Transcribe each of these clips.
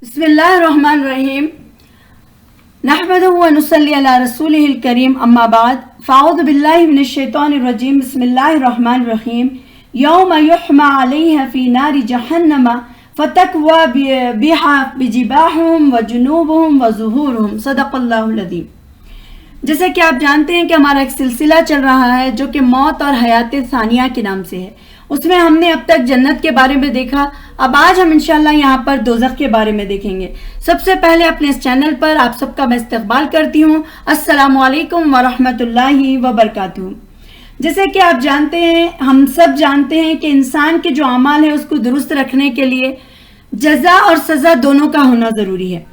بسم اللہ الرحمن الرحیم نحمدہ و نصلی علی رسولہ الکریم اما بعد فاعوذ باللہ من الشیطان الرجیم بسم اللہ الرحمن الرحیم یوم یحمى علیہ فی نار جہنم فتکوی بہا بجباہہم وجنوبہم وظہورہم صدق اللہ العظیم۔ جیسے کہ آپ جانتے ہیں کہ ہمارا ایک سلسلہ چل رہا ہے جو کہ موت اور حیات ثانیہ کے نام سے ہے۔ اس میں ہم نے اب تک جنت کے بارے میں دیکھا، اب آج ہم انشاءاللہ یہاں پر دوزخ کے بارے میں دیکھیں گے۔ سب سے پہلے اپنے اس چینل پر آپ سب کا میں استقبال کرتی ہوں۔ السلام علیکم ورحمۃ اللہ وبرکاتہ۔ جیسے کہ آپ جانتے ہیں، ہم سب جانتے ہیں کہ انسان کے جو اعمال ہے اس کو درست رکھنے کے لیے جزا اور سزا دونوں کا ہونا ضروری ہے،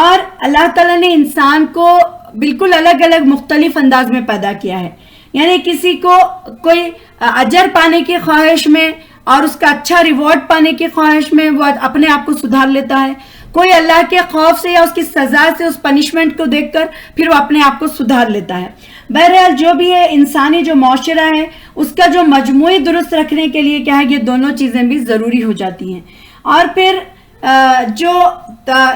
اور اللہ تعالیٰ نے انسان کو بالکل الگ الگ مختلف انداز میں پیدا کیا ہے۔ یعنی کسی کو کوئی اجر پانے کی خواہش میں اور اس کا اچھا ریوارڈ پانے کی خواہش میں وہ اپنے آپ کو سدھار لیتا ہے، کوئی اللہ کے خوف سے یا اس کی سزا سے، اس پنشمنٹ کو دیکھ کر پھر وہ اپنے آپ کو سدھار لیتا ہے۔ بہرحال جو بھی ہے، انسانی جو معاشرہ ہے اس کا جو مجموعی درست رکھنے کے لیے کیا ہے، یہ دونوں چیزیں بھی ضروری ہو جاتی ہیں۔ اور پھر جو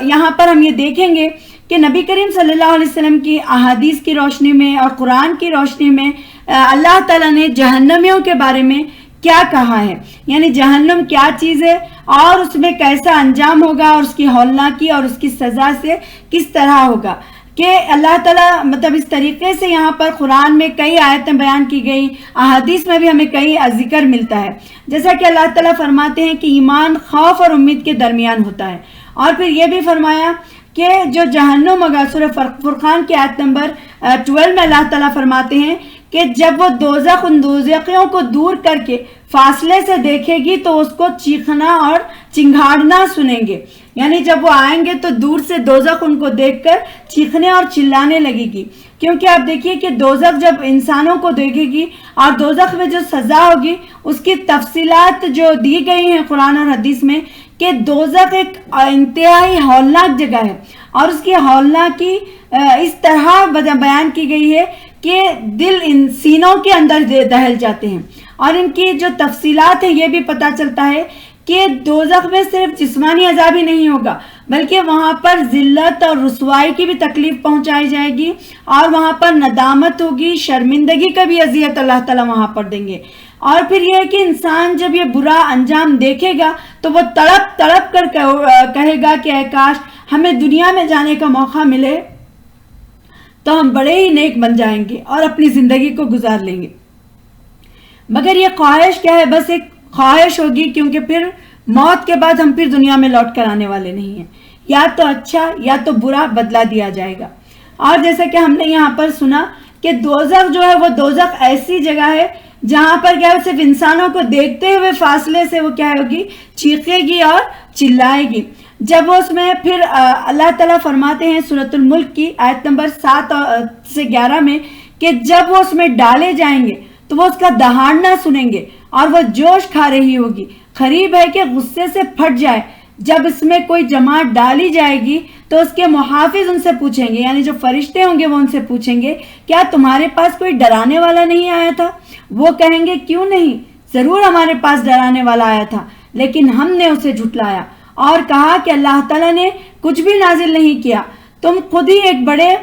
یہاں پر ہم یہ دیکھیں گے کہ نبی کریم صلی اللہ علیہ وسلم کی احادیث کی روشنی میں اور قرآن کی روشنی میں اللہ تعالیٰ نے جہنمیوں کے بارے میں کیا کہا ہے، یعنی جہنم کیا چیز ہے اور اس میں کیسا انجام ہوگا، اور اس کی ہولناکی اور اس کی سزا سے کس طرح ہوگا، کہ اللہ تعالیٰ مطلب اس طریقے سے یہاں پر قرآن میں کئی آیتیں بیان کی گئی، احادیث میں بھی ہمیں کئی ذکر ملتا ہے۔ جیسا کہ اللہ تعالیٰ فرماتے ہیں کہ ایمان خوف اور امید کے درمیان ہوتا ہے، اور پھر یہ بھی فرمایا کہ جو جہنم ہوگا، سورہ فرقان کی آیت نمبر 12 میں اللہ تعالیٰ فرماتے ہیں کہ جب وہ دوزخ ان دوزخیوں کو دور کر کے فاصلے سے دیکھے گی تو اس کو چیخنا اور چنگھاڑنا سنیں گے، یعنی جب وہ آئیں گے تو دور سے دوزخ ان کو دیکھ کر چیخنے اور چلانے لگے گی۔ کیونکہ آپ دیکھیے کہ دوزخ جب انسانوں کو دیکھے گی اور دوزخ میں جو سزا ہوگی اس کی تفصیلات جو دی گئی ہیں قرآن اور حدیث میں، کہ دوزخ ایک انتہائی ہولناک جگہ ہے، اور اس کی ہولناکی اس طرح بیان کی گئی ہے کہ دل ان سینوں کے اندر دہل جاتے ہیں۔ اور ان کی جو تفصیلات ہیں یہ بھی پتہ چلتا ہے کہ دوزخ میں صرف جسمانی عذاب ہی نہیں ہوگا، بلکہ وہاں پر ذلت اور رسوائی کی بھی تکلیف پہنچائی جائے گی، اور وہاں پر ندامت ہوگی، شرمندگی کا بھی اذیت اللہ تعالیٰ وہاں پر دیں گے۔ اور پھر یہ کہ انسان جب یہ برا انجام دیکھے گا تو وہ تڑپ تڑپ کر کہے گا کہ اے کاش ہمیں دنیا میں جانے کا موقع ملے تو ہم بڑے ہی نیک بن جائیں گے اور اپنی زندگی کو گزار لیں گے۔ مگر یہ خواہش کیا ہے؟ بس ایک خواہش ہوگی، کیونکہ پھر موت کے بعد ہم پھر دنیا میں لوٹ کر آنے والے نہیں ہیں، یا تو اچھا یا تو برا بدلہ دیا جائے گا۔ اور جیسا کہ ہم نے یہاں پر سنا کہ دوزخ جو ہے وہ دوزخ ایسی جگہ ہے جہاں پر کیا ہے، صرف انسانوں کو دیکھتے ہوئے فاصلے سے وہ کیا ہوگی، چیخے گی اور چلائے گی۔ جب وہ اس میں پھر اللہ تعالیٰ فرماتے ہیں سورۃ الملک کی آیت نمبر 7 سے 11 میں کہ جب وہ اس میں ڈالے جائیں گے تو وہ اس کا دہاڑنا سنیں گے اور وہ جوش کھا رہی ہوگی، قریب ہے کہ غصے سے پھٹ جائے۔ جب اس میں کوئی جماعت ڈالی جائے گی تو اس کے محافظ ان سے پوچھیں گے، یعنی جو فرشتے ہوں گے وہ ان سے پوچھیں گے کیا تمہارے پاس کوئی ڈرانے والا نہیں آیا تھا؟ وہ کہیں گے کیوں نہیں، ضرور ہمارے پاس ڈرانے والا آیا تھا، لیکن ہم نے اسے جھٹلایا اور کہا کہ اللہ تعالیٰ نے کچھ بھی نازل نہیں کیا، تم خود ہی ایک بڑے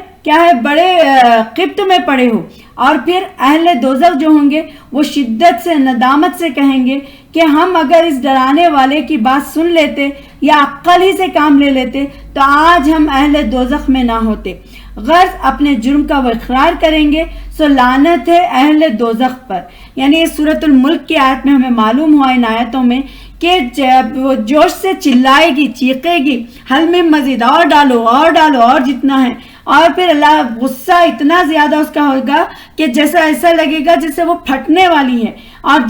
قبط میں پڑے ہو۔ اور پھر اہل دوزخ جو ہوں گے وہ شدت سے ندامت سے کہیں گے کہ ہم اگر اس ڈرانے والے کی بات سن لیتے یا عقل ہی سے کام لے لیتے تو آج ہم اہل دوزخ میں نہ ہوتے۔ غرض اپنے جرم کا وہ اقرار کریں گے، سو لعنت ہے اہل دوزخ پر۔ یعنی یہ سورۃ الملک کی آیت میں ہمیں معلوم ہوا ان آیتوں میں کہ جب وہ جوش سے چلائے گی، چیخے گی، حل میں مزید، اور ڈالو اور ڈالو اور جتنا ہے، اور پھر اللہ غصہ اتنا زیادہ اس کا ہوگا کہ جیسا ایسا لگے گا جیسے وہ پھٹنے والی ہے۔ اور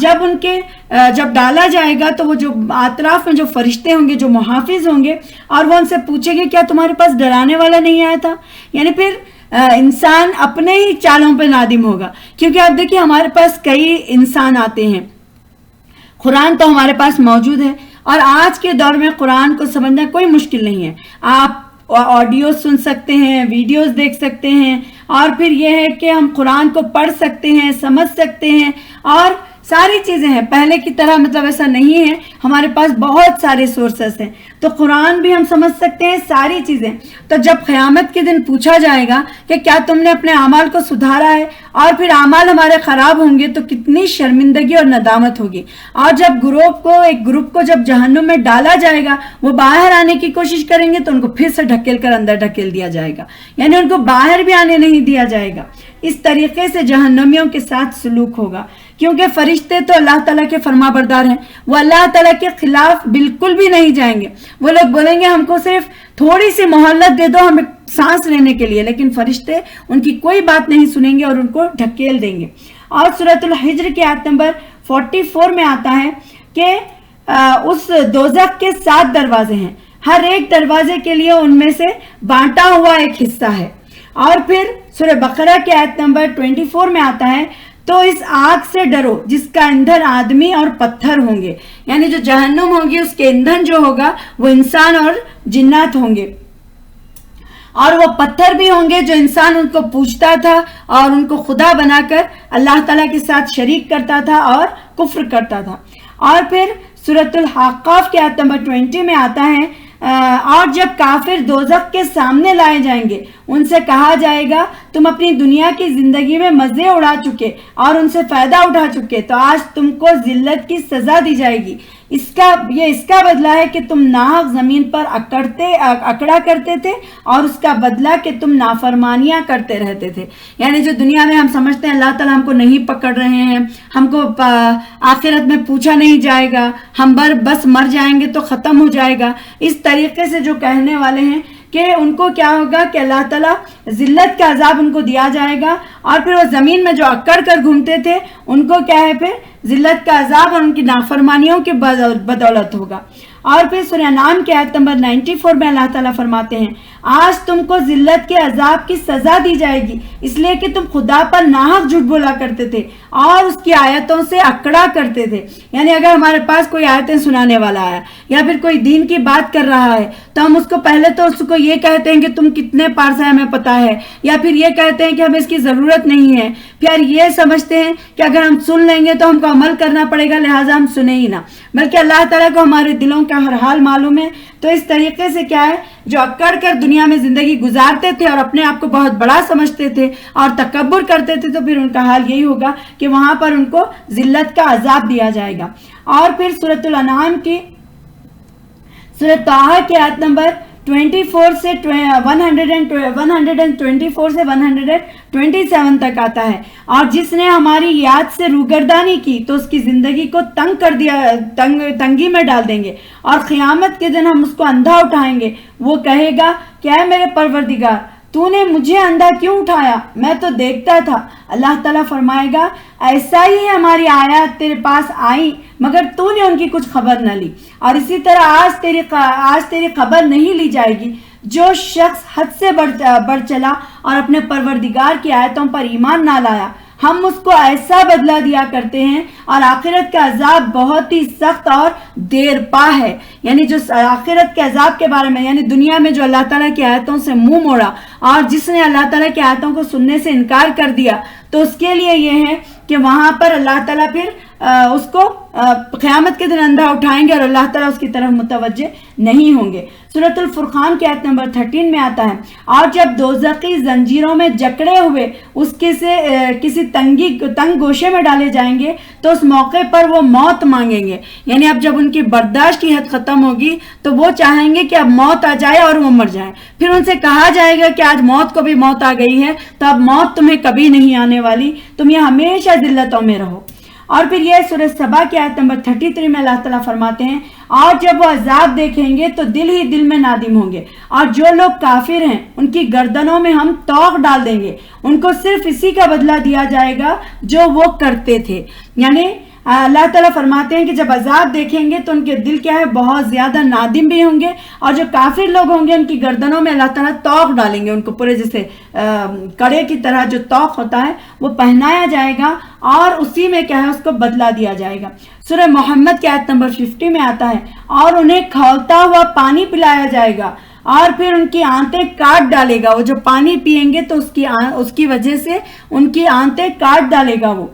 جب ڈالا جائے گا تو وہ جو اطراف میں جو فرشتے ہوں گے، جو محافظ ہوں گے، اور وہ ان سے پوچھیں گے کیا تمہارے پاس ڈرانے والا نہیں آیا تھا؟ یعنی پھر انسان اپنے ہی چالوں پہ نادم ہوگا، کیونکہ آپ دیکھیے ہمارے پاس کئی انسان آتے ہیں، قرآن تو ہمارے پاس موجود ہے، اور آج کے دور میں قرآن کو سمجھنا کوئی مشکل نہیں ہے۔ آپ آڈیو سن سکتے ہیں، ویڈیوز دیکھ سکتے ہیں، اور پھر یہ ہے کہ ہم قرآن کو پڑھ سکتے ہیں، سمجھ سکتے ہیں، اور ساری چیزیں ہیں، پہلے کی طرح مطلب ایسا نہیں ہے، ہمارے پاس بہت سارے سورسز ہیں، تو قرآن بھی ہم سمجھ سکتے ہیں، ساری چیزیں۔ تو جب قیامت کے دن پوچھا جائے گا کہ کیا تم نے اپنے اعمال کو سدھارا ہے، اور پھر اعمال ہمارے خراب ہوں گے، تو کتنی شرمندگی اور ندامت ہوگی۔ اور جب ایک گروپ کو جب جہنم میں ڈالا جائے گا، وہ باہر آنے کی کوشش کریں گے تو ان کو پھر سے ڈھکیل کر اندر ڈھکیل دیا جائے گا، یعنی ان کو باہر بھی آنے نہیں دیا جائے گا۔ اس طریقے سے جہنمیوں کے ساتھ سلوک ہوگا، کیونکہ فرشتے تو اللہ تعالیٰ کے فرما بردار ہیں، وہ اللہ تعالیٰ کے خلاف بالکل بھی نہیں جائیں گے۔ وہ لوگ بولیں گے ہم کو صرف تھوڑی سی مہلت دے دو ہمیں سانس لینے کے لیے، لیکن فرشتے ان کی کوئی بات نہیں سنیں گے اور ان کو ڈھکیل دیں گے۔ اور سورۃ الحجر کی آیت نمبر 44 میں آتا ہے کہ اس دوزخ کے 7 دروازے ہیں، ہر ایک دروازے کے لیے ان میں سے بانٹا ہوا ایک حصہ ہے۔ اور پھر سورہ بقرہ کی آیت نمبر 24 میں آتا ہے تو اس آگ سے ڈرو جس کا ایندھن آدمی اور پتھر ہوں گے، یعنی جو جہنم ہوگی اس کے ایندھن جو ہوگا وہ انسان اور جنات ہوں گے، اور وہ پتھر بھی ہوں گے جو انسان ان کو پوجتا تھا اور ان کو خدا بنا کر اللہ تعالیٰ کے ساتھ شریک کرتا تھا اور کفر کرتا تھا۔ اور پھر سورۃ الحقاف کی آیت نمبر 20 میں آتا ہے اور جب کافر دوزخ کے سامنے لائے جائیں گے ان سے کہا جائے گا تم اپنی دنیا کی زندگی میں مزے اڑا چکے اور ان سے فائدہ اٹھا چکے، تو آج تم کو ذلت کی سزا دی جائے گی، اس کا بدلہ ہے کہ تم ناحق زمین پر اکڑا کرتے تھے، اور اس کا بدلہ کہ تم نافرمانیاں کرتے رہتے تھے۔ یعنی جو دنیا میں ہم سمجھتے ہیں اللہ تعالیٰ ہم کو نہیں پکڑ رہے ہیں، ہم کو آخرت میں پوچھا نہیں جائے گا، ہم بس مر جائیں گے تو ختم ہو جائے گا، اس طریقے سے جو کہنے والے ہیں کہ ان کو کیا ہوگا کہ اللہ تعالیٰ ذلت کا عذاب ان کو دیا جائے گا، اور پھر وہ زمین میں جو اکڑ کر گھومتے تھے ان کو کیا ہے پھر ذلت کا عذاب اور ان کی نافرمانیوں کے بدولت ہوگا۔ اور پھر سورہ انعام کی آیت نمبر 94 میں اللہ تعالیٰ فرماتے ہیں آج تم کو ذلت کے عذاب کی سزا دی جائے گی، اس لیے کہ تم خدا پر ناحق جھوٹ بولا کرتے تھے اور اس کی آیتوں سے اکڑا کرتے تھے۔ یعنی اگر ہمارے پاس کوئی آیتیں سنانے والا ہے یا پھر کوئی دین کی بات کر رہا ہے تو ہم اس کو پہلے تو اس کو یہ کہتے ہیں کہ تم کتنے پارسا ہے ہمیں پتا ہے، یا پھر یہ کہتے ہیں کہ ہمیں اس کی ضرورت نہیں ہے، پھر یہ سمجھتے ہیں کہ اگر ہم سن لیں گے تو ہم کو عمل کرنا پڑے گا لہٰذا ہم سنیں ہی نہ، بلکہ اللہ تعالیٰ کو ہمارے دلوں کا ہر حال معلوم ہے۔ تو اس طریقے سے کیا ہے جو اکڑ کر دنیا میں زندگی گزارتے تھے اور اپنے آپ کو بہت بڑا سمجھتے تھے اور تکبر کرتے تھے، تو پھر ان کا حال یہی ہوگا کہ وہاں پر ان کو ذلت کا عذاب دیا جائے گا۔ اور پھر سورۃ الانعام کی سورۃ طٰہٰ کی آیت نمبر 124 سے 127 تک آتا ہے اور جس نے ہماری یاد سے روگردانی کی تو اس کی زندگی کو تنگ کر دیا، تنگی میں ڈال دیں گے، اور قیامت کے دن ہم اس کو اندھا اٹھائیں گے، وہ کہے گا کہ اے میرے پروردگار تو نے مجھے اندھا کیوں اٹھایا، میں تو دیکھتا تھا۔ اللہ تعالیٰ فرمائے گا ایسا ہی ہماری آیات تیرے پاس آئی مگر تو نے ان کی کچھ خبر نہ لی، اور اسی طرح آج تیری خبر نہیں لی جائے گی۔ جو شخص حد سے بڑھ چلا اور اپنے پروردگار کی آیتوں پر ایمان نہ لایا ہم اس کو ایسا بدلہ دیا کرتے ہیں، اور آخرت کا عذاب بہت ہی سخت اور دیر پا ہے۔ یعنی جو آخرت کے عذاب کے بارے میں، یعنی دنیا میں جو اللہ تعالیٰ کی آیتوں سے منہ موڑا اور جس نے اللہ تعالیٰ کی آیتوں کو سننے سے انکار کر دیا، تو اس کے لیے یہ ہے کہ وہاں پر اللہ تعالیٰ پھر اس کو قیامت کے دن اندھا اٹھائیں گے اور اللہ تعالیٰ اس کی طرف متوجہ نہیں ہوں گے۔ سورۃ الفرقان کی آیت نمبر 13 میں آتا ہے اور جب دوزخی زنجیروں میں جکڑے ہوئے اس کسی تنگ گوشے میں ڈالے جائیں گے تو اس موقع پر وہ موت مانگیں گے، یعنی اب جب ان کی برداشت کی حد ختم ہوگی تو وہ چاہیں گے کہ اب موت آ جائے اور وہ مر جائیں، پھر ان سے کہا جائے گا کہ آج موت کو بھی موت آ گئی ہے تو اب موت تمہیں کبھی نہیں آنے والی، تم یہ ہمیشہ ذلتوں میں رہو۔ اور پھر یہ سورہ سبا کی آیت نمبر 33 میں اللہ تعالیٰ فرماتے ہیں اور جب وہ عذاب دیکھیں گے تو دل ہی دل میں نادم ہوں گے، اور جو لوگ کافر ہیں ان کی گردنوں میں ہم توق ڈال دیں گے، ان کو صرف اسی کا بدلہ دیا جائے گا جو وہ کرتے تھے۔ یعنی اللہ تعالیٰ فرماتے ہیں کہ جب عذاب دیکھیں گے تو ان کے دل کیا ہے بہت زیادہ نادم بھی ہوں گے، اور جو کافر لوگ ہوں گے ان کی گردنوں میں اللہ تعالیٰ توق ڈالیں گے، ان کو پورے جیسے کڑے کی طرح جو توق ہوتا ہے وہ پہنایا جائے گا اور اسی میں کیا ہے اس کو بدلہ دیا جائے گا۔ سورہ محمد کی آیت نمبر 50 میں آتا ہے اور انہیں کھولتا ہوا پانی پلایا جائے گا اور پھر ان کی آنتیں کاٹ ڈالے گا، وہ جو پانی پئیں گے تو اس کی وجہ سے ان کی آنتیں کاٹ ڈالے گا وہ۔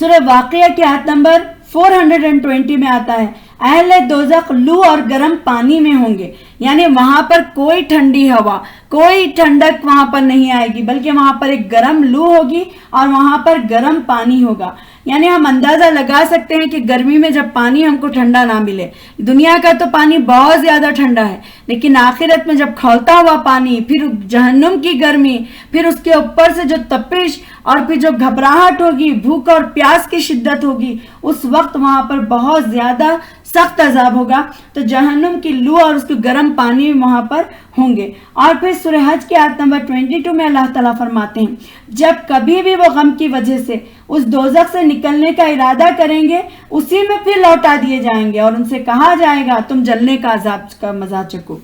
سورہ واقعہ کی آیت نمبر 420 میں آتا ہے اہل دوزخ لو اور گرم پانی میں ہوں گے، یعنی وہاں پر کوئی ٹھنڈی ہوا، کوئی ٹھنڈک وہاں پر نہیں آئے گی، بلکہ وہاں پر ایک گرم لو ہوگی اور وہاں پر گرم پانی ہوگا۔ یعنی ہم اندازہ لگا سکتے ہیں کہ گرمی میں جب پانی ہم کو ٹھنڈا نہ ملے، دنیا کا تو پانی بہت زیادہ ٹھنڈا ہے، لیکن آخرت میں جب کھولتا ہوا پانی، پھر جہنم کی گرمی، پھر اس کے اوپر سے جو تپش اور پھر جو گھبراہٹ ہوگی، بھوک اور پیاس کی شدت ہوگی، اس وقت وہاں پر بہت زیادہ سخت عذاب ہوگا۔ تو جہنم کی لو اور اس کے گرم پانی وہاں پر ہوں گے۔ اور پھر سورہ حج کی آیت نمبر 22 میں اللہ تعالیٰ فرماتے ہیں جب کبھی بھی وہ غم کی وجہ سے اس دوزخ سے نکلنے کا ارادہ کریں گے، اسی میں پھر لوٹا دیے جائیں گے اور ان سے کہا جائے گا تم جلنے کا عذاب کا مزہ چکو۔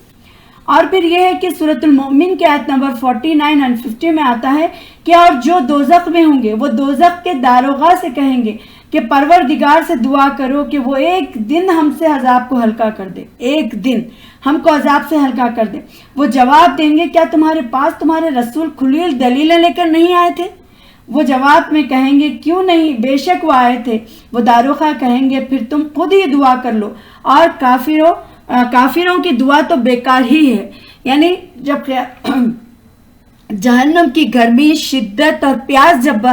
اور پھر یہ ہے کہ سورۃ المؤمن کی آیت نمبر 49 اور 50 میں آتا ہے کہ اور جو دوزخ میں ہوں گے وہ دوزخ کے داروغہ سے کہیں گے کہ پروردگار سے دعا کرو کہ وہ ایک دن ہم سے عذاب کو ہلکا کر دے، ایک دن ہم کو عذاب سے ہلکا کر دے۔ وہ جواب دیں گے کیا تمہارے پاس تمہارے رسول کھلی دلیلیں لے کر نہیں آئے تھے؟ وہ جواب میں کہیں گے کیوں نہیں، بے شک وہ آئے تھے۔ وہ داروغہ کہیں گے پھر تم خود ہی دعا کر لو، اور کافروں کی دعا تو بیکار ہی ہے۔ یعنی جب جہنم کی گرمی، شدت اور پیاس جب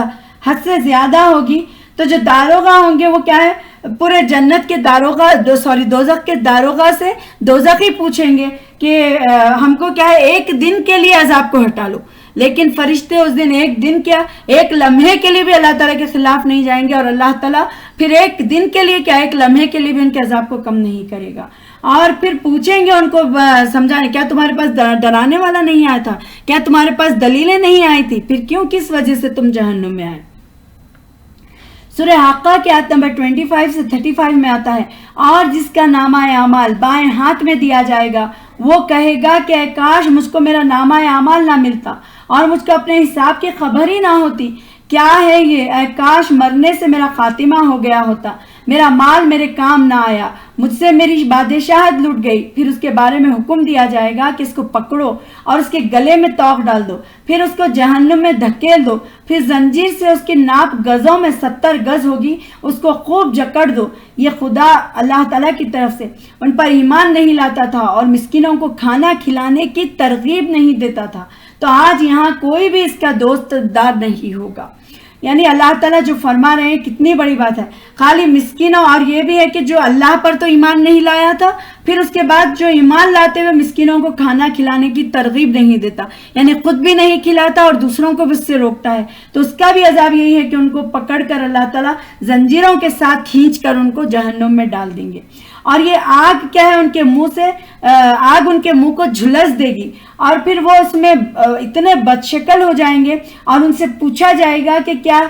حد سے زیادہ ہوگی تو جو داروغہ ہوں گے وہ کیا ہے، پورے جنت کے دوزخ کے داروغہ سے دوزخ ہی پوچھیں گے کہ ہم کو کیا ہے ایک دن کے لیے عذاب کو ہٹا لو۔ لیکن فرشتے اس دن ایک دن کیا، ایک لمحے کے لیے بھی اللہ تعالیٰ کے خلاف نہیں جائیں گے، اور اللہ تعالیٰ پھر ایک دن کے لیے کیا، ایک لمحے کے لیے بھی ان کے عذاب کو کم نہیں کرے گا۔ اور پھر پوچھیں گے ان کو سمجھائیں کیا تمہارے پاس ڈرانے والا نہیں آیا تھا، کیا تمہارے پاس دلیلیں نہیں آئی تھی، پھر کیوں کس وجہ سے تم جہنم میں آئے۔ سورہ حاقہ کی آیت نمبر 25 سے 35 میں آتا ہے اور جس کا نامہ اعمال بائیں ہاتھ میں دیا جائے گا وہ کہے گا کہ اے کاش مجھ کو میرا نامہ اعمال نہ ملتا اور مجھ کو اپنے حساب کی خبر ہی نہ ہوتی۔ کیا ہے یہ، اے کاش مرنے سے میرا خاتمہ ہو گیا ہوتا، میرا مال میرے کام نہ آیا، مجھ سے میری بادشاہت لٹ گئی۔ پھر اس کے بارے میں حکم دیا جائے گا کہ اس کو پکڑو اور اس کے گلے میں توق ڈال دو، پھر اس کو جہنم میں دھکیل دو، پھر زنجیر سے اس کی ناپ گزوں میں 70 گز ہوگی، اس کو خوب جکڑ دو۔ یہ خدا اللہ تعالیٰ کی طرف سے ان پر ایمان نہیں لاتا تھا اور مسکینوں کو کھانا کھلانے کی ترغیب نہیں دیتا تھا، تو آج یہاں کوئی بھی اس کا دوست دار نہیں ہوگا۔ یعنی اللہ تعالیٰ جو فرما رہے ہیں کتنی بڑی بات ہے، خالی مسکینوں، اور یہ بھی ہے کہ جو اللہ پر تو ایمان نہیں لایا تھا، پھر اس کے بعد جو ایمان لاتے ہوئے مسکینوں کو کھانا کھلانے کی ترغیب نہیں دیتا، یعنی خود بھی نہیں کھلاتا اور دوسروں کو بھی اس سے روکتا ہے، تو اس کا بھی عذاب یہی ہے کہ ان کو پکڑ کر اللہ تعالیٰ زنجیروں کے ساتھ کھینچ کر ان کو جہنم میں ڈال دیں گے۔ اور یہ آگ کیا ہے، ان کے منہ سے آگ ان کے منہ کو جھلس دے گی، اور پھر وہ اس میں اتنے بدشکل ہو جائیں گے اور ان سے پوچھا جائے گا کہ کیا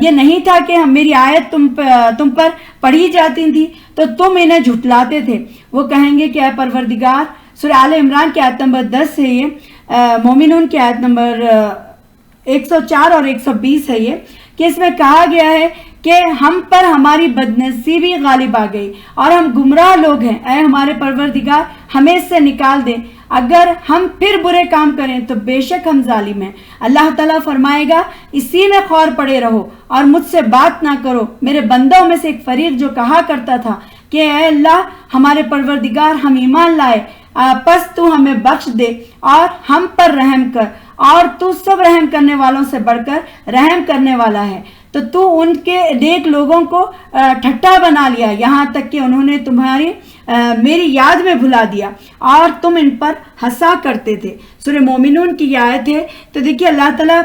یہ نہیں تھا کہ میری آیت تم پر پڑھی جاتی تھی تو تم انہیں جھٹلاتے تھے۔ وہ کہیں گے کہ اے پروردگار، سورہ آل عمران کی آیت نمبر 10 ہے یہ، مومنون کی آیت نمبر 104 اور 120 ہے یہ، کہ اس میں کہا گیا ہے کہ ہم پر ہماری بدنصیبی غالب آ گئی اور ہم گمراہ لوگ ہیں، اے ہمارے پروردگار ہمیں اس سے نکال دے، اگر ہم پھر برے کام کریں تو بے شک ہم ظالم ہیں۔ اللہ تعالیٰ فرمائے گا اسی میں خور پڑے رہو اور مجھ سے بات نہ کرو۔ میرے بندوں میں سے ایک فریق جو کہا کرتا تھا کہ اے اللہ ہمارے پروردگار ہم ایمان لائے، پس تو ہمیں بخش دے اور ہم پر رحم کر، اور تو سب رحم کرنے والوں سے بڑھ کر رحم کرنے والا ہے، تو ان کے نیک لوگوں کو ٹھٹا بنا لیا، یہاں تک کہ انہوں نے میری یاد میں بھلا دیا اور تم ان پر ہنسا کرتے تھے۔ سورہ مومنون کی آیت ہے۔ تو دیکھیے اللہ تعالیٰ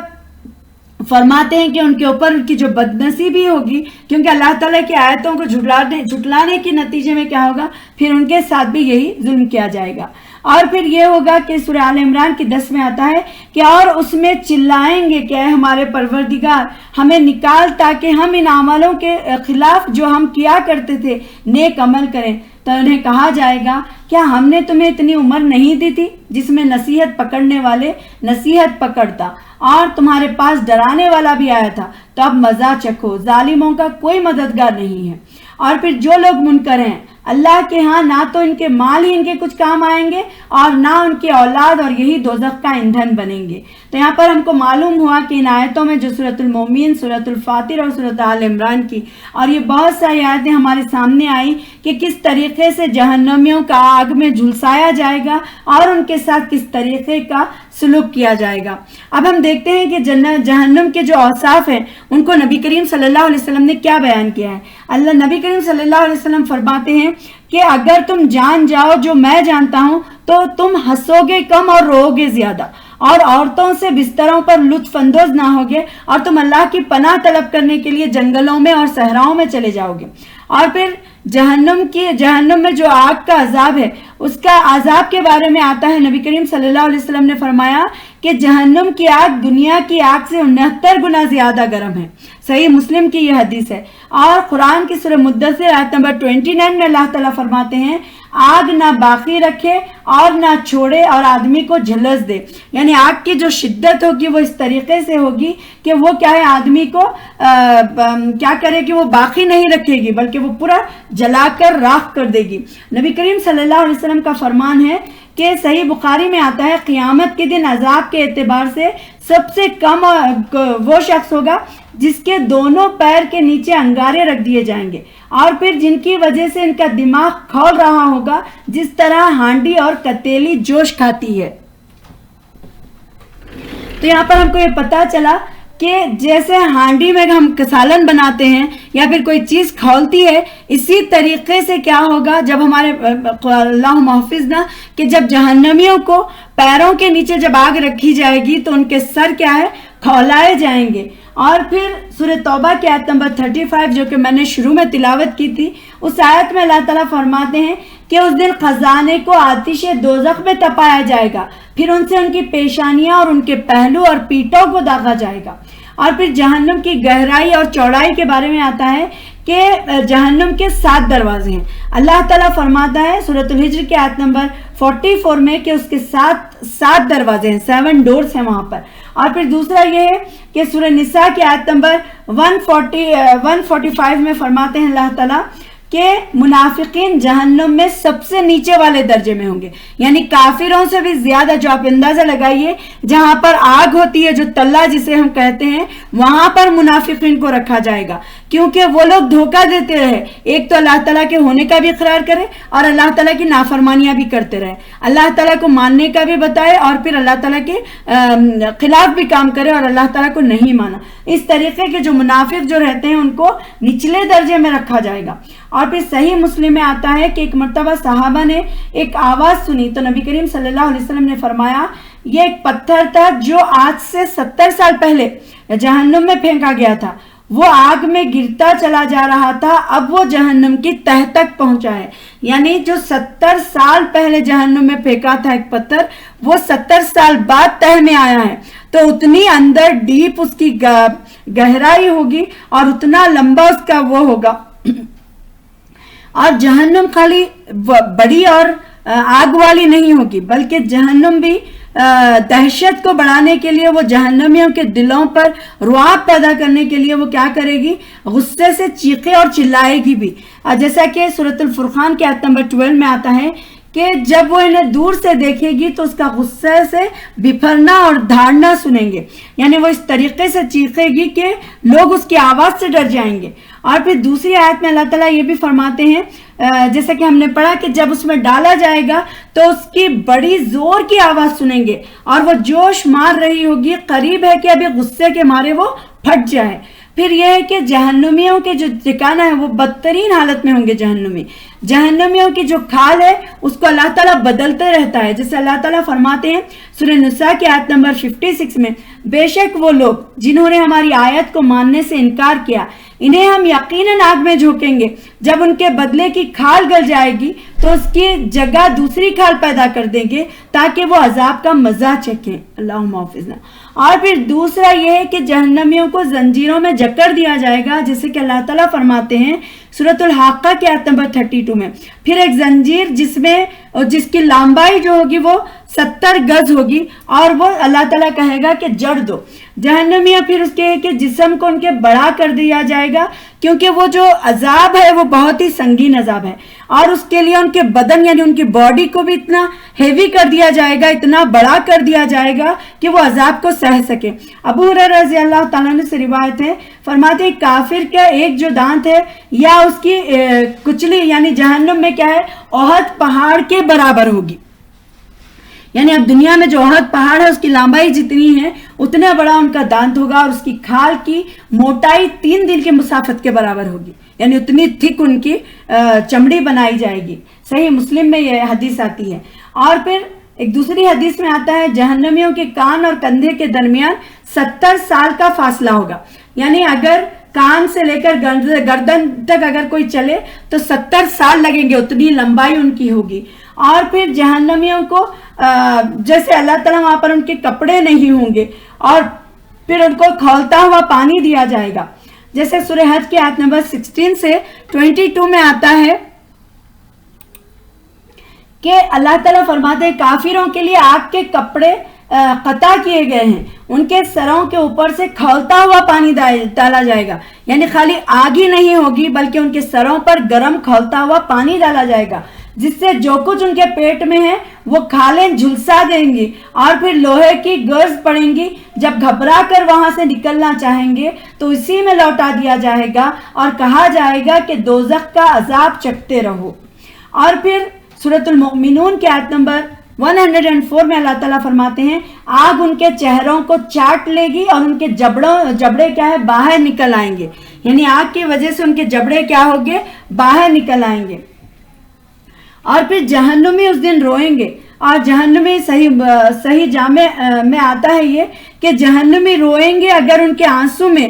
فرماتے ہیں کہ ان کے اوپر ان کی جو بدنصیبی ہوگی، کیونکہ اللہ تعالیٰ کی آیتوں کو جھٹلانے کے نتیجے میں کیا ہوگا، پھر ان کے ساتھ بھی یہی ظلم کیا جائے گا۔ اور پھر یہ ہوگا کہ سورہ آل عمران کی 10 میں آتا ہے کہ اور اس میں چلائیں گے کہ اے ہمارے پروردگار ہمیں نکال تاکہ ہم ان عملوں کے خلاف جو ہم کیا کرتے تھے نیک عمل کریں۔ تو انہیں کہا جائے گا کیا ہم نے تمہیں اتنی عمر نہیں دی تھی جس میں نصیحت پکڑنے والے نصیحت پکڑتا اور تمہارے پاس ڈرانے والا بھی آیا تھا، تو اب مزہ چکھو، ظالموں کا کوئی مددگار نہیں ہے۔ اور پھر جو لوگ منکر ہیں اللہ کے ہاں نہ تو ان کے مال ہی ان کے کچھ کام آئیں گے اور نہ ان کی اولاد، اور یہی دوزخ کا ایندھن بنیں گے۔ تو یہاں پر ہم کو معلوم ہوا کہ ان آیتوں میں جو سورۃ المومنین، سورۃ الفاتر اور سورۃ آل عمران کی اور یہ بہت ساری آیتیں ہمارے سامنے آئیں کہ کس طریقے سے جہنمیوں کا آگ میں جھلسایا جائے گا اور ان کے ساتھ کس طریقے کا سلوک کیا جائے گا۔ اب ہم دیکھتے ہیں کہ جہنم کے جو اوصاف ہیں ان کو نبی کریم صلی اللہ علیہ وسلم نے کیا بیان کیا ہے۔ نبی کریم صلی اللہ علیہ وسلم فرماتے ہیں کہ اگر تم جان جاؤ جو میں جانتا ہوں تو تم ہنسو گے کم اور رو گے زیادہ، اور عورتوں سے بستروں پر لطف اندوز نہ ہوگے، اور تم اللہ کی پناہ طلب کرنے کے لیے جنگلوں میں اور صحراؤں میں چلے جاؤ گے۔ اور پھر جہنم میں جو آگ کا عذاب ہے، اس کا عذاب کے بارے میں آتا ہے، نبی کریم صلی اللہ علیہ وسلم نے فرمایا کہ جہنم کی آگ دنیا کی آگ سے 69 گنا زیادہ گرم ہے۔ صحیح مسلم کی یہ حدیث ہے۔ اور قرآن کی سورہ مدثر آیت نمبر 29 میں اللہ تعالیٰ فرماتے ہیں آگ نہ باقی رکھے اور نہ چھوڑے اور آدمی کو جھلس دے، یعنی آگ کی جو شدت ہوگی وہ اس طریقے سے ہوگی کہ وہ کیا ہے، آدمی کو کیا کرے کہ وہ باقی نہیں رکھے گی بلکہ وہ پورا جلا کر راکھ کر دے گی۔ نبی کریم صلی اللہ علیہ وسلم کا فرمان ہے کہ صحیح بخاری میں آتا ہے قیامت کے دن عذاب کے اعتبار سے سب سے کم وہ شخص ہوگا جس کے دونوں پیر کے نیچے انگارے رکھ دیے جائیں گے، اور پھر جن کی وجہ سے ان کا دماغ کھول رہا ہوگا جس طرح ہانڈی اور کتیلی جوش کھاتی ہے۔ تو یہاں پر ہم کو یہ پتا چلا کہ جیسے ہانڈی میں ہم سالن بناتے ہیں یا پھر کوئی چیز کھولتی ہے، اسی طریقے سے کیا ہوگا جب ہمارے اللہ محفظ نہ کہ جب جہنمیوں کو پیروں کے نیچے جب آگ رکھی جائے گی تو ان کے سر کیا ہے، کھولائے جائیں گے۔ اور پھر سورہ توبہ کی آیت نمبر 35 جو کہ میں نے شروع میں تلاوت کی تھی، اس آیت میں اللہ تعالیٰ فرماتے ہیں کہ اس دن خزانے کو آتش دوزخ میں تپایا جائے گا، پھر ان سے ان کی پیشانیاں اور ان کے پہلو اور پیٹوں کو داغا جائے گا۔ اور پھر جہنم کی گہرائی اور چوڑائی کے بارے میں آتا ہے کہ جہنم کے 7 دروازے ہیں۔ اللہ تعالیٰ فرماتا ہے سورۃ الحجر کی آیت نمبر 44 میں کہ اس کے 7 دروازے ہیں، 7 ڈورز ہیں وہاں پر۔ اور پھر دوسرا یہ ہے کہ سورہ نساء کی آیت نمبر 145 میں فرماتے ہیں اللہ تعالیٰ کہ منافقین جہنم میں سب سے نیچے والے درجے میں ہوں گے، یعنی کافروں سے بھی زیادہ۔ جو آپ اندازہ لگائیے جہاں پر آگ ہوتی ہے، جو تلہ جسے ہم کہتے ہیں، وہاں پر منافقین کو رکھا جائے گا، کیونکہ وہ لوگ دھوکہ دیتے رہے، ایک تو اللہ تعالیٰ کے ہونے کا بھی اقرار کرے اور اللہ تعالیٰ کی نافرمانیاں بھی کرتے رہے، اللہ تعالیٰ کو ماننے کا بھی بتائے اور پھر اللہ تعالیٰ کے خلاف بھی کام کرے اور اللہ تعالیٰ کو نہیں مانا۔ اس طریقے کے جو منافق جو رہتے ہیں ان کو نچلے درجے میں رکھا جائے گا۔ اور پھر صحیح مسلم میں آتا ہے کہ ایک مرتبہ صحابہ نے ایک آواز سنی تو نبی کریم صلی اللہ علیہ وسلم نے فرمایا یہ ایک پتھر تھا جو آج سے 70 سال پہلے جہنم میں پھینکا گیا تھا، وہ آگ میں گرتا چلا جا رہا تھا، اب وہ جہنم کی تہ تک پہنچا ہے۔ یعنی جو 70 سال پہلے جہنم میں پھینکا تھا ایک پتھر، وہ 70 سال بعد تہ میں آیا ہے، تو اتنی اندر ڈیپ اس کی گہرائی ہوگی اور اتنا لمبا اس کا وہ ہوگا۔ اور جہنم خالی بڑی اور آگ والی نہیں ہوگی بلکہ جہنم بھی دہشت کو بڑھانے کے لیے، وہ جہنمیوں کے دلوں پر رعب پیدا کرنے کے لیے وہ کیا کرے گی، غصے سے چیخے اور چلائے گی بھی۔ جیسا کہ سورۃ الفرقان کے آیت نمبر 12 میں آتا ہے کہ جب وہ انہیں دور سے دیکھے گی تو اس کا غصے سے بپھرنا اور دھاڑنا سنیں گے، یعنی وہ اس طریقے سے چیخے گی کہ لوگ اس کی آواز سے ڈر جائیں گے۔ اور پھر دوسری آیت میں اللہ تعالیٰ یہ بھی فرماتے ہیں جیسا کہ ہم نے پڑھا کہ جب اس میں ڈالا جائے گا تو اس کی بڑی زور کی آواز سنیں گے اور وہ جوش مار رہی ہوگی، قریب ہے کہ ابھی غصے کے مارے وہ پھٹ جائے۔ پھر یہ ہے کہ جہنمیوں کے جو ٹھکانہ ہے وہ بدترین حالت میں ہوں گے۔ جہنمیوں کی جو کھال ہے اس کو اللہ تعالیٰ بدلتے رہتا ہے، جیسے اللہ تعالیٰ فرماتے ہیں سورہ نساء کی آیت نمبر 56 میں، بے شک وہ لوگ جنہوں نے ہماری آیت کو ماننے سے انکار کیا انہیں ہم یقیناً آگ میں جھونکیں گے، جب ان کے بدلے کی کھال گل جائے گی تو اس کی جگہ دوسری کھال پیدا کر دیں گے تاکہ وہ عذاب کا مزہ چکھیں۔ اللہم حافظنا۔ اور پھر دوسرا یہ ہے کہ جہنمیوں کو زنجیروں میں جکڑ دیا جائے گا، جیسے کہ اللہ تعالیٰ فرماتے ہیں سورۃ الحاقہ کی آیت نمبر 32 میں، پھر ایک زنجیر جس کی لمبائی جو ہوگی وہ 70 گز ہوگی اور وہ اللہ تعالیٰ کہے گا کہ جڑ دو۔ جہنمیاں پھر اس کے جسم کو ان کے بڑا کر دیا جائے گا، کیونکہ وہ جو عذاب ہے وہ بہت ہی سنگین عذاب ہے۔ اور اس کے لیے ان کے بدن یعنی ان کی باڈی کو بھی اتنا ہیوی کر دیا جائے گا, اتنا بڑا کر دیا جائے گا کہ وہ عذاب کو سہ سکے. ابو ہریرہ رضی اللہ تعالیٰ عنہ سے روایت ہے, فرماتے ہیں کافر کا ایک جو دانت ہے یا اس کی کچلی یعنی جہنم میں کیا ہے, احد پہاڑ کے برابر ہوگی. یعنی اب دنیا میں جو احد پہاڑ ہے اس کی لمبائی جتنی ہے اتنا بڑا ان کا دانت ہوگا, اور اس کی کھال کی موٹائی 3 دن کے مسافت کے برابر ہوگی, یعنی اتنی تھک ان کی چمڑی بنائی جائے گی. صحیح مسلم میں یہ حدیث آتی ہے. اور پھر ایک دوسری حدیث میں آتا ہے جہنمیوں کے کان اور کندھے کے درمیان 70 سال کا فاصلہ ہوگا. یعنی اگر کان سے لے کر گردن تک اگر کوئی چلے تو 70 سال لگیں گے, اتنی لمبائی ان کی ہوگی. اور پھر جہنمیوں کو جیسے اللہ تعالیٰ وہاں پر ان کے کپڑے نہیں ہوں گے, اور پھر ان کو کھولتا ہوا پانی دیا جائے گا. جیسے سورہ حج کی آیت نمبر 16 سے 22 میں آتا ہے کہ اللہ تعالیٰ فرماتے ہیں کافروں کے لیے آگ کے کپڑے قطع کیے گئے ہیں, ان کے سروں کے اوپر سے کھولتا ہوا پانی ڈالا جائے گا. یعنی خالی آگ ہی نہیں ہوگی بلکہ ان کے سروں پر گرم کھولتا ہوا پانی ڈالا جائے گا, جس سے جو کچھ ان کے پیٹ میں ہے وہ کھالیں جھلسا دیں گی, اور پھر لوہے کی گرز پڑیں گی. جب گھبرا کر وہاں سے نکلنا چاہیں گے تو اسی میں لوٹا دیا جائے گا اور کہا جائے گا کہ دوزخ کا عذاب چکھتے رہو. اور پھر سورۃ المؤمنون کی آیت نمبر 104 میں اللہ تعالیٰ فرماتے ہیں آگ ان کے چہروں کو چاٹ لے گی اور ان کے جبڑے کیا ہے باہر نکل آئیں گے. یعنی آگ کی وجہ سے ان کے جبڑے کیا ہوگے, باہر نکل آئیں گے. اور پھر جہنمی اس دن روئیں گے, اور جہنمی صحیح جامع میں آتا ہے یہ کہ جہنمی روئیں گے اگر ان کے آنسو میں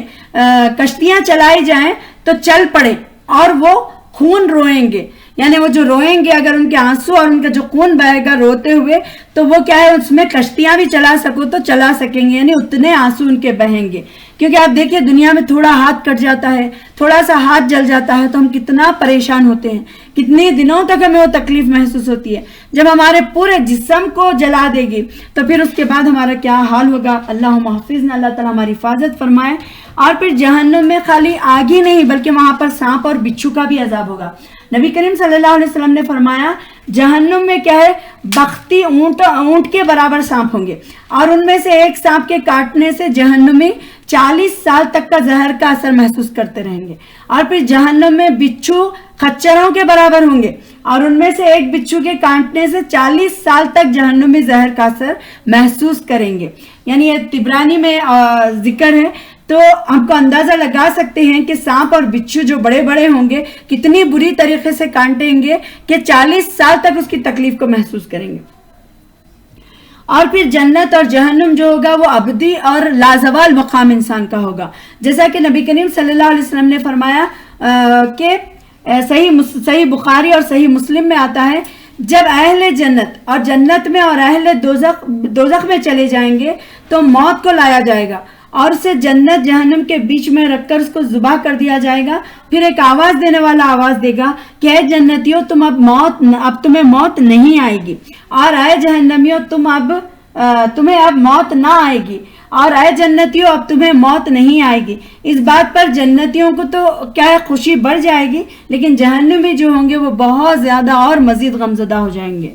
کشتیاں چلائی جائیں تو چل پڑے, اور وہ خون روئیں گے. یعنی وہ جو روئیں گے اگر ان کے آنسو اور ان کا جو خون بہے گا روتے ہوئے تو وہ کیا ہے اس میں کشتیاں بھی چلا سکو تو چلا سکیں گے, یعنی اتنے آنسو ان کے بہیں گے. کیونکہ آپ دیکھیے دنیا میں تھوڑا ہاتھ کٹ جاتا ہے, تھوڑا سا ہاتھ جل جاتا ہے تو ہم کتنا پریشان ہوتے ہیں, کتنے دنوں تک ہمیں وہ تکلیف محسوس ہوتی ہے. جب ہمارے پورے جسم کو جلا دے گی تو پھر اس کے بعد ہمارا کیا حال ہوگا. اللہم حافظنا, اللہ تعالیٰ ہماری حفاظت فرمائے. اور پھر جہنم میں خالی آگ ہی نہیں بلکہ وہاں پر سانپ اور بچھو کا بھی عذاب ہوگا. نبی کریم صلی اللہ علیہ وسلم نے فرمایا جہنم میں کیا ہے بختی اونٹ کے برابر سانپ ہوں گے, اور ان میں سے ایک سانپ کے کاٹنے سے جہنمی 40 سال تک کا زہر کا اثر محسوس کرتے رہیں گے. اور پھر جہنم میں بچھو خچروں کے برابر ہوں گے, اور ان میں سے ایک بچھو کے کاٹنے سے 40 سال تک جہنمی زہر کا اثر محسوس کریں گے. یعنی یہ طبرانی میں ذکر ہے, تو ہم کو اندازہ لگا سکتے ہیں کہ سانپ اور بچھو جو بڑے بڑے ہوں گے کتنی بری طریقے سے کاٹیں گے کہ 40 سال تک اس کی تکلیف کو محسوس کریں گے. اور پھر جنت اور جہنم جو ہوگا وہ ابدی اور لازوال مقام انسان کا ہوگا. جیسا کہ نبی کریم صلی اللہ علیہ وسلم نے فرمایا کہ صحیح بخاری اور صحیح مسلم میں آتا ہے جب اہل جنت اور جنت میں اور اہل دوزخ میں چلے جائیں گے تو موت کو لایا جائے گا اور اسے جنت جہنم کے بیچ میں رکھ کر اس کو ذبح کر دیا جائے گا. پھر ایک آواز دینے والا آواز دے گا کہ اے جنتیوں اب تمہیں موت نہیں آئے گی, اور اے جہنمیوں تمہیں اب موت نہ آئے گی, اور اے جنتیوں اب تمہیں موت نہیں آئے گی. اس بات پر جنتیوں کو تو کیا ہے خوشی بڑھ جائے گی, لیکن جہنمی جو ہوں گے وہ بہت زیادہ اور مزید غمزدہ ہو جائیں گے.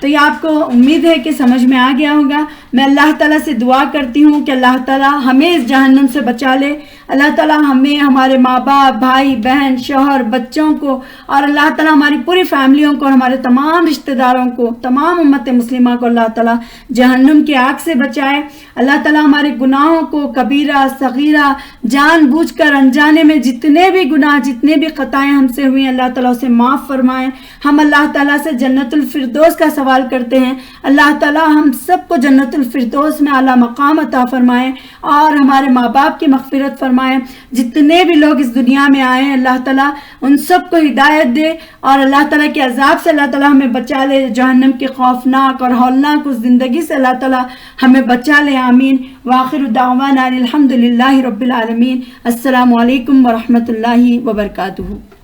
تو یہ آپ کو امید ہے کہ سمجھ میں آ گیا ہوگا. میں اللہ تعالیٰ سے دعا کرتی ہوں کہ اللہ تعالیٰ ہمیں اس جہنم سے بچا لے. اللہ تعالیٰ ہمیں, ہمارے ماں باپ, بھائی بہن, شوہر, بچوں کو, اور اللہ تعالیٰ ہماری پوری فیملیوں کو اور ہمارے تمام رشتہ داروں کو, تمام امت مسلمہ کو اللہ تعالیٰ جہنم کی آگ سے بچائے. اللہ تعالیٰ ہمارے گناہوں کو کبیرہ صغیرہ جان بوجھ کر انجانے میں جتنے بھی گناہ جتنے بھی خطائیں ہم سے ہوئی اللہ تعالیٰ اسے معاف فرمائیں. ہم اللہ تعالیٰ سے جنت الفردوس کا سوال کرتے ہیں. اللہ تعالیٰ ہم سب کو جنت الفردوس میں اعلیٰ مقام عطا فرمائیں اور ہمارے ماں باپ کی مغفرت فرمائیں. جتنے بھی لوگ اس دنیا میں آئے ہیں اللہ تعالیٰ ان سب کو ہدایت دے, اور اللہ تعالیٰ کے عذاب سے اللہ تعالیٰ ہمیں بچا لے. جہنم کی خوفناک اور ہولناک اس زندگی سے اللہ تعالیٰ ہمیں بچا لے. آمین. وآخر دعوانا الحمد للہ رب العالمین. السلام علیکم ورحمۃ اللہ وبرکاتہ.